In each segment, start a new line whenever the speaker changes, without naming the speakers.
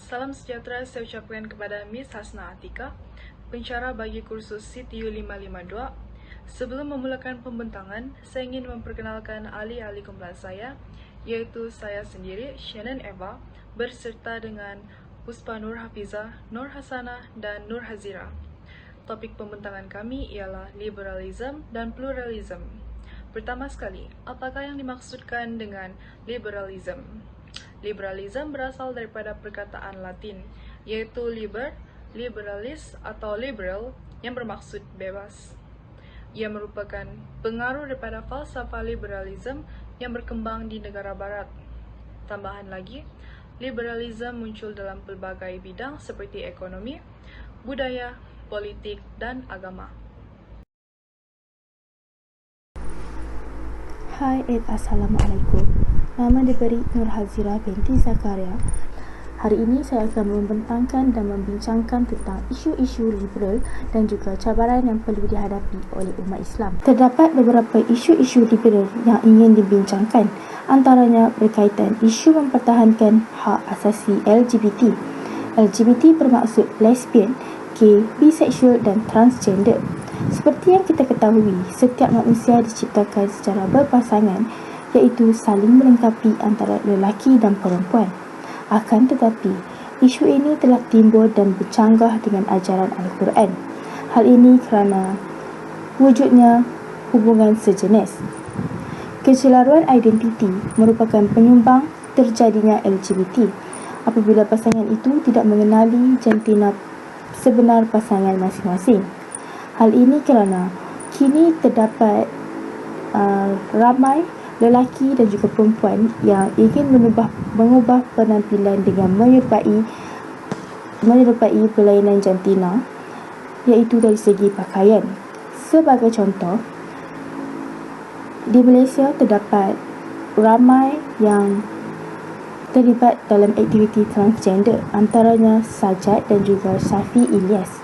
Salam sejahtera saya ucapkan kepada Miss Hasna Atika, pensyarah bagi kursus CTU 552. Sebelum memulakan pembentangan, saya ingin memperkenalkan ahli-ahli kumpulan saya, iaitu saya sendiri, Shannon Eva, berserta dengan Puspa Nur Hafizah, Nur Hasanah, dan Nur Hazira. Topik pembentangan kami ialah liberalism dan pluralism. Pertama sekali, apakah yang dimaksudkan dengan liberalism? Liberalism berasal daripada perkataan Latin, iaitu liberalis atau liberal, yang bermaksud bebas. Ia merupakan pengaruh daripada falsafah liberalism yang berkembang di negara barat. Tambahan lagi, liberalism muncul dalam pelbagai bidang seperti ekonomi, budaya, politik, dan agama.
Hai Assalamualaikum. Nama diberi Nur Hazira binti Zakaria. Hari ini saya akan membentangkan dan membincangkan tentang isu-isu liberal dan juga cabaran yang perlu dihadapi oleh umat Islam. Terdapat beberapa isu-isu liberal yang ingin dibincangkan, antaranya berkaitan isu mempertahankan hak asasi LGBT. LGBT bermaksud lesbian, gay, biseksual dan transgender. Seperti yang kita ketahui, setiap manusia diciptakan secara berpasangan, iaitu saling melengkapi antara lelaki dan perempuan. Akan tetapi, isu ini telah timbul dan bercanggah dengan ajaran Al-Quran. Hal ini kerana wujudnya hubungan sejenis. Kecelaruan identiti merupakan penyumbang terjadinya LGBT apabila pasangan itu tidak mengenali jantina sebenar pasangan masing-masing. Hal ini kerana kini terdapat ramai lelaki dan juga perempuan yang ingin mengubah penampilan dengan menyerupai berlainan jantina, iaitu dari segi pakaian. Sebagai contoh, di Malaysia terdapat ramai yang terlibat dalam aktiviti transgender, antaranya Sajad dan juga Syafi Ilyas.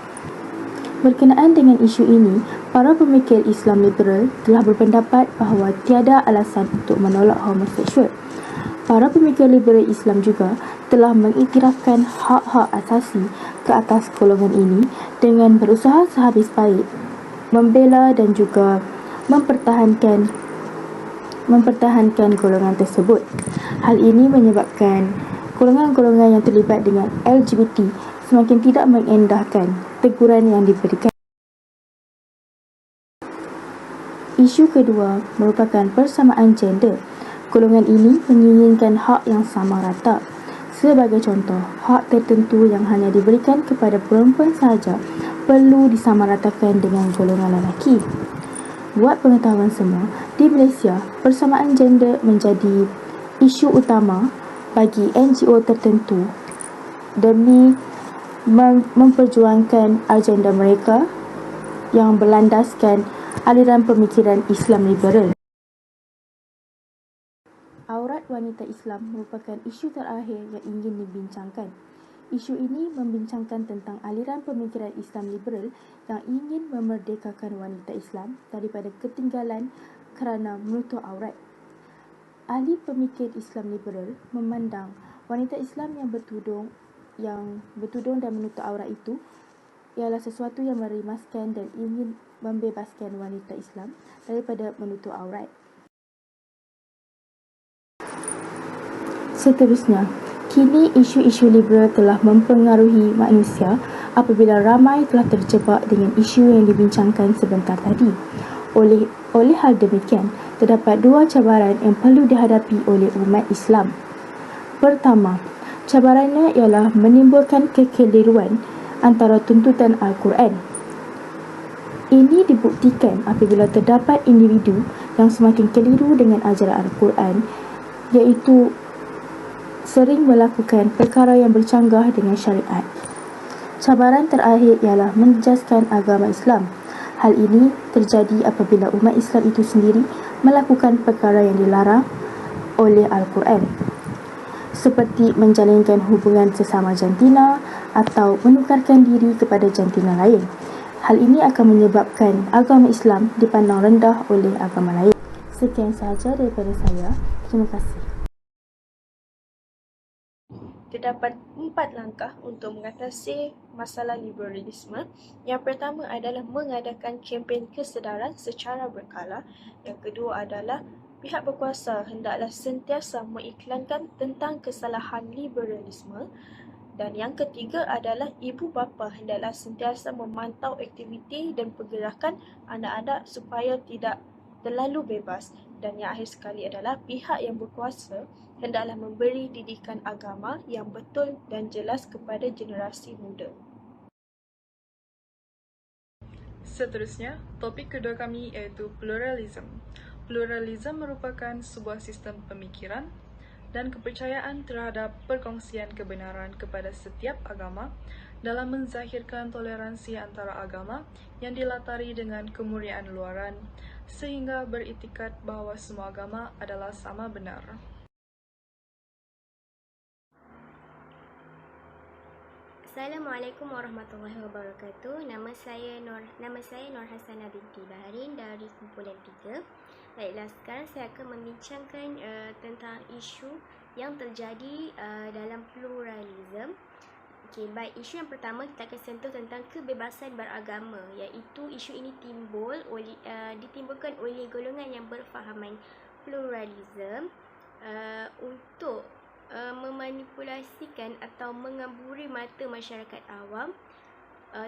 Berkenaan dengan isu ini, para pemikir Islam liberal telah berpendapat bahawa tiada alasan untuk menolak homoseksual. Para pemikir liberal Islam juga telah mengiktirafkan hak-hak asasi ke atas golongan ini dengan berusaha sehabis baik membela dan juga mempertahankan golongan tersebut. Hal ini menyebabkan golongan-golongan yang terlibat dengan LGBT semakin tidak mengendahkan teguran yang diberikan. Isu kedua merupakan persamaan gender. Golongan ini menginginkan hak yang sama rata. Sebagai contoh, hak tertentu yang hanya diberikan kepada perempuan sahaja perlu disamaratakan dengan golongan lelaki. Buat pengetahuan semua, di Malaysia, persamaan gender menjadi isu utama bagi NGO tertentu demi memperjuangkan agenda mereka yang berlandaskan aliran pemikiran Islam liberal. Aurat wanita Islam merupakan isu terakhir yang ingin dibincangkan. Isu ini membincangkan tentang aliran pemikiran Islam liberal yang ingin memerdekakan wanita Islam daripada ketinggalan kerana menutup aurat. Ahli pemikir Islam liberal memandang wanita Islam yang bertudung dan menutup aurat itu ialah sesuatu yang merimaskan dan ingin membebaskan wanita Islam daripada menutup aurat. Seterusnya, kini isu-isu liberal telah mempengaruhi manusia apabila ramai telah terjebak dengan isu yang dibincangkan sebentar tadi. Oleh hal demikian, terdapat dua cabaran yang perlu dihadapi oleh umat Islam. Pertama, cabarannya ialah menimbulkan kekeliruan antara tuntutan Al-Quran. Ini dibuktikan apabila terdapat individu yang semakin keliru dengan ajaran Al-Quran, iaitu sering melakukan perkara yang bercanggah dengan syariat. Cabaran terakhir ialah menjejaskan agama Islam. Hal ini terjadi apabila umat Islam itu sendiri melakukan perkara yang dilarang oleh Al-Quran, seperti menjalinkan hubungan sesama jantina atau menukarkan diri kepada jantina lain. Hal ini akan menyebabkan agama Islam dipandang rendah oleh agama lain. Sekian sahaja daripada saya. Terima kasih.
Terdapat 4 langkah untuk mengatasi masalah liberalisme. Yang pertama adalah mengadakan kempen kesedaran secara berkala. Yang kedua adalah pihak berkuasa hendaklah sentiasa mengiklankan tentang kesalahan liberalisme. Dan yang ketiga adalah ibu bapa hendaklah sentiasa memantau aktiviti dan pergerakan anak-anak supaya tidak terlalu bebas. Dan yang akhir sekali adalah pihak yang berkuasa hendaklah memberi didikan agama yang betul dan jelas kepada generasi muda.
Seterusnya, topik kedua kami iaitu pluralism. Pluralism merupakan sebuah sistem pemikiran dan kepercayaan terhadap perkongsian kebenaran kepada setiap agama dalam menzahirkan toleransi antara agama yang dilatari dengan kemurnian luaran sehingga beriktikat bahawa semua agama adalah sama benar.
Assalamualaikum warahmatullahi wabarakatuh. Nama saya Nur Hasanah binti Baharin dari kumpulan 3. Baiklah, sekarang saya akan membincangkan tentang isu yang terjadi dalam pluralism. Okey, baik. Isu yang pertama kita akan sentuh tentang kebebasan beragama, iaitu isu ini ditimbulkan oleh golongan yang berfahaman pluralism untuk memanipulasikan atau mengaburi mata masyarakat awam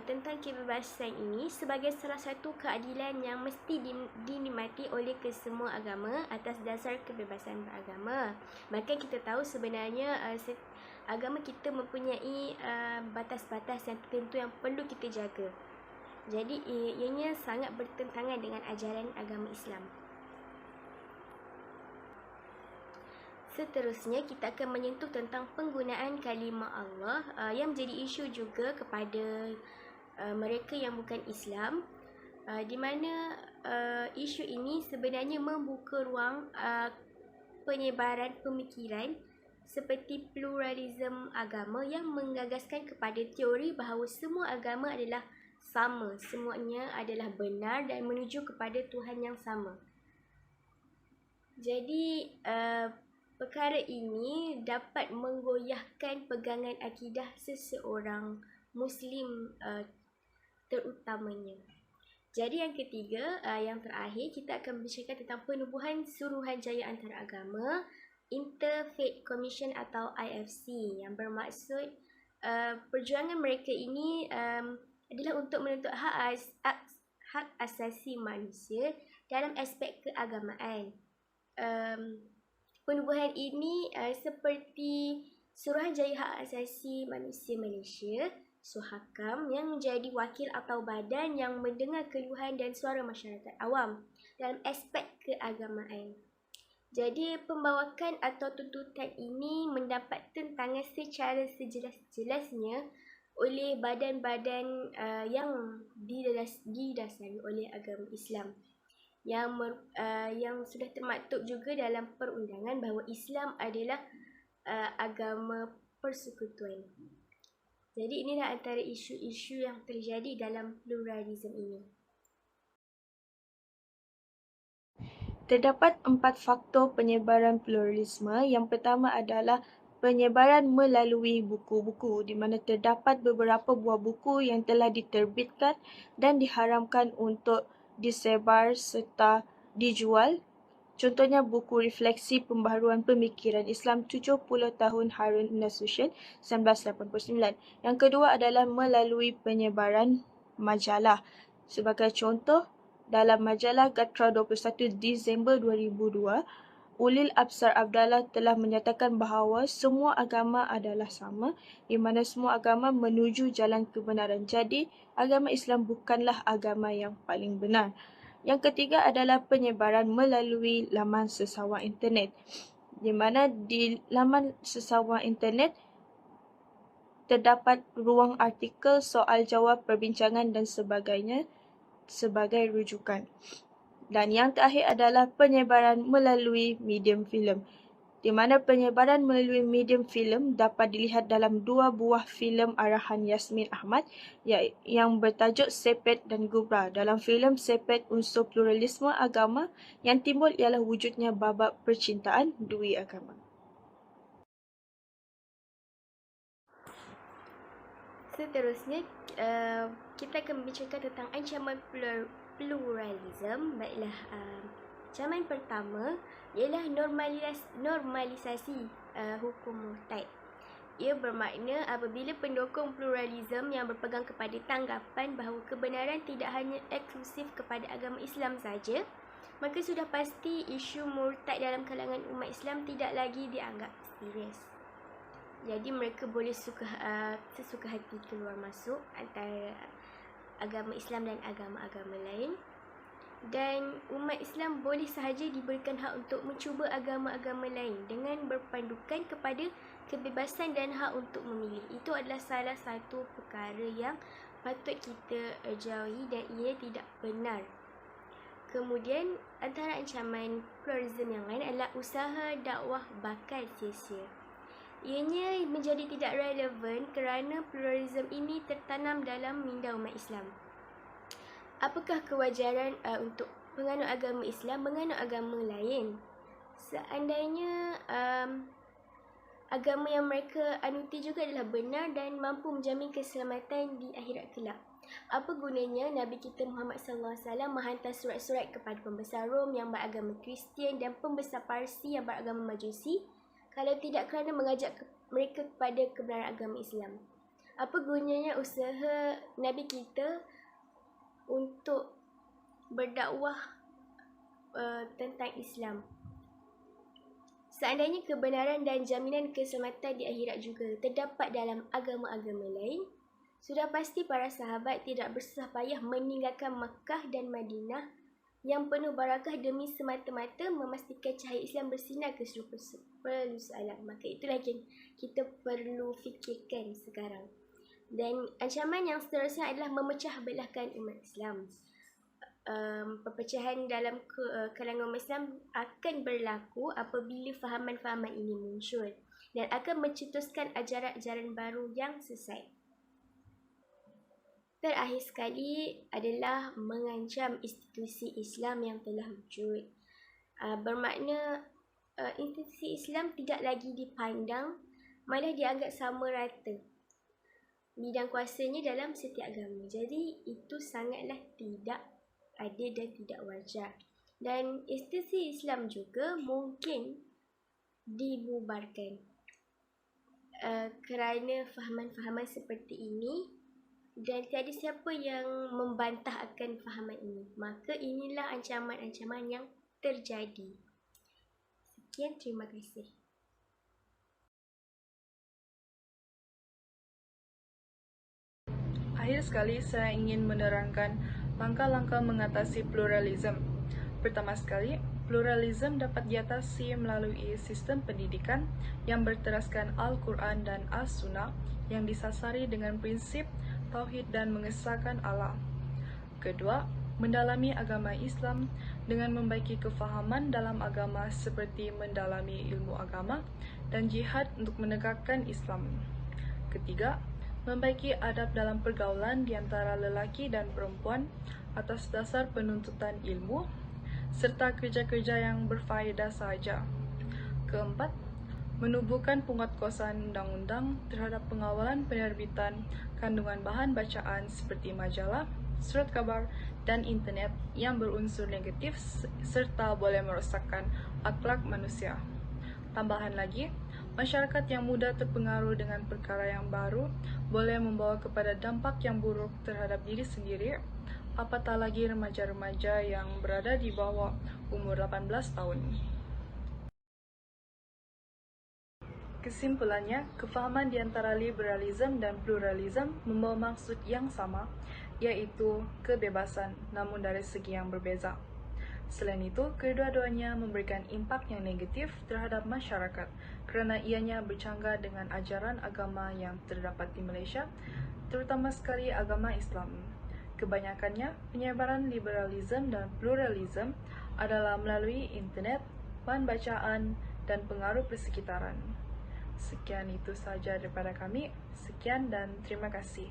tentang kebebasan ini sebagai salah satu keadilan yang mesti dinikmati oleh kesemua agama atas dasar kebebasan beragama. Bahkan kita tahu sebenarnya agama kita mempunyai batas-batas yang tertentu yang perlu kita jaga. Jadi ianya sangat bertentangan dengan ajaran agama Islam. Seterusnya, kita akan menyentuh tentang penggunaan kalimah Allah yang menjadi isu juga kepada mereka yang bukan Islam, di mana isu ini sebenarnya membuka ruang penyebaran pemikiran seperti pluralisme agama yang menggagaskan kepada teori bahawa semua agama adalah sama, semuanya adalah benar dan menuju kepada Tuhan yang sama. Jadi perkara ini dapat menggoyahkan pegangan akidah seseorang Muslim terutamanya. Jadi yang ketiga, yang terakhir, kita akan bercakap tentang penubuhan Suruhanjaya Antaragama Interfaith Commission atau IFC, yang bermaksud perjuangan mereka ini adalah untuk menuntut hak asasi manusia dalam aspek keagamaan. Penubuhan ini seperti Suruhanjaya Hak Asasi Manusia Malaysia, SUHAKAM, yang menjadi wakil atau badan yang mendengar keluhan dan suara masyarakat awam dalam aspek keagamaan. Jadi pembawakan atau tuntutan ini mendapat tentangan secara sejelas-jelasnya oleh badan-badan yang didasari oleh agama Islam, yang sudah termaktub juga dalam perundangan bahawa Islam adalah agama persekutuan. Jadi inilah antara isu-isu yang terjadi dalam pluralisme ini.
Terdapat 4 faktor penyebaran pluralisme. Yang pertama adalah penyebaran melalui buku-buku, di mana terdapat beberapa buah buku yang telah diterbitkan dan diharamkan untuk disebar serta dijual. Contohnya buku Refleksi Pembaharuan Pemikiran Islam 70 tahun Harun Nasution 1989. Yang kedua adalah melalui penyebaran majalah. Sebagai contoh, dalam majalah Gatra 21 Disember 2002, Ulil Absar Abdallah telah menyatakan bahawa semua agama adalah sama, di mana semua agama menuju jalan kebenaran. Jadi, agama Islam bukanlah agama yang paling benar. Yang ketiga adalah penyebaran melalui laman sesawang internet, di mana di laman sesawang internet terdapat ruang artikel, soal jawab, perbincangan dan sebagainya sebagai rujukan. Dan yang terakhir adalah penyebaran melalui medium filem, di mana penyebaran melalui medium filem dapat dilihat dalam 2 buah filem arahan Yasmin Ahmad yang bertajuk Sepet dan Gubra. Dalam filem Sepet, unsur pluralisme agama yang timbul ialah wujudnya babak percintaan dui agama.
Seterusnya, kita akan membicarakan tentang ancaman pluralism. Baiklah, ancaman pertama ialah normalisasi hukum murtad. Ia bermakna apabila pendukung pluralism yang berpegang kepada tanggapan bahawa kebenaran tidak hanya eksklusif kepada agama Islam saja, maka sudah pasti isu murtad dalam kalangan umat Islam tidak lagi dianggap serius. Jadi mereka boleh sesuka hati keluar masuk antara agama Islam dan agama-agama lain. Dan umat Islam boleh sahaja diberikan hak untuk mencuba agama-agama lain dengan berpandukan kepada kebebasan dan hak untuk memilih. Itu adalah salah satu perkara yang patut kita jauhi dan ia tidak benar. Kemudian, antara ancaman pluralism yang lain adalah usaha dakwah bakal sia-sia. Ianya menjadi tidak relevan kerana pluralism ini tertanam dalam minda umat Islam. Apakah kewajaran untuk penganut agama Islam menganut agama lain? Seandainya agama yang mereka anuti juga adalah benar dan mampu menjamin keselamatan di akhirat kelak, apa gunanya Nabi kita Muhammad SAW menghantar surat-surat kepada pembesar Rom yang beragama Kristian dan pembesar Parsi yang beragama Majusi kalau tidak kerana mengajak mereka kepada kebenaran agama Islam? Apa gunanya usaha Nabi kita untuk berdakwah tentang Islam? Seandainya kebenaran dan jaminan keselamatan di akhirat juga terdapat dalam agama-agama lain, sudah pasti para sahabat tidak bersusah payah meninggalkan Makkah dan Madinah yang penuh barakah demi semata-mata memastikan cahaya Islam bersinar ke seluruh alam. Maka itulah yang kita perlu fikirkan sekarang. Dan ancaman yang seterusnya adalah memecah belahkan umat Islam. Perpecahan dalam kalangan umat Islam akan berlaku apabila fahaman-fahaman ini muncul dan akan mencetuskan ajaran-ajaran baru yang sesat. Terakhir sekali adalah mengancam institusi Islam yang telah wujud. Bermakna institusi Islam tidak lagi dipandang, malah dianggap sama rata bidang kuasanya dalam setiap agama. Jadi itu sangatlah tidak adil dan tidak wajar. Dan institusi Islam juga mungkin dibubarkan kerana fahaman-fahaman seperti ini. Dan tiada siapa yang membantah akan fahaman ini. Maka inilah ancaman-ancaman yang terjadi. Sekian, terima kasih.
Akhir sekali, saya ingin menerangkan langkah-langkah mengatasi pluralisme. Pertama sekali, pluralisme dapat diatasi melalui sistem pendidikan yang berteraskan Al-Quran dan As-Sunnah yang disasari dengan prinsip tauhid dan mengesahkan Allah. Kedua, mendalami agama Islam dengan membaiki kefahaman dalam agama seperti mendalami ilmu agama dan jihad untuk menegakkan Islam. Ketiga, membaiki adab dalam pergaulan di antara lelaki dan perempuan atas dasar penuntutan ilmu serta kerja-kerja yang berfaedah sahaja. Keempat, menubuhkan penguatkuasaan undang-undang terhadap pengawalan penerbitan kandungan bahan bacaan seperti majalah, surat khabar, dan internet yang berunsur negatif serta boleh merosakkan akhlak manusia. Tambahan lagi, masyarakat yang mudah terpengaruh dengan perkara yang baru boleh membawa kepada dampak yang buruk terhadap diri sendiri, apatah lagi remaja-remaja yang berada di bawah umur 18 tahun. Kesimpulannya, kefahaman di antara liberalisme dan pluralisme membawa maksud yang sama, iaitu kebebasan, namun dari segi yang berbeza. Selain itu, kedua-duanya memberikan impak yang negatif terhadap masyarakat kerana ianya bercanggah dengan ajaran agama yang terdapat di Malaysia, terutama sekali agama Islam. Kebanyakannya, penyebaran liberalisme dan pluralisme adalah melalui internet, bahan bacaan, dan pengaruh persekitaran. Sekian itu sahaja daripada kami. Sekian dan terima kasih.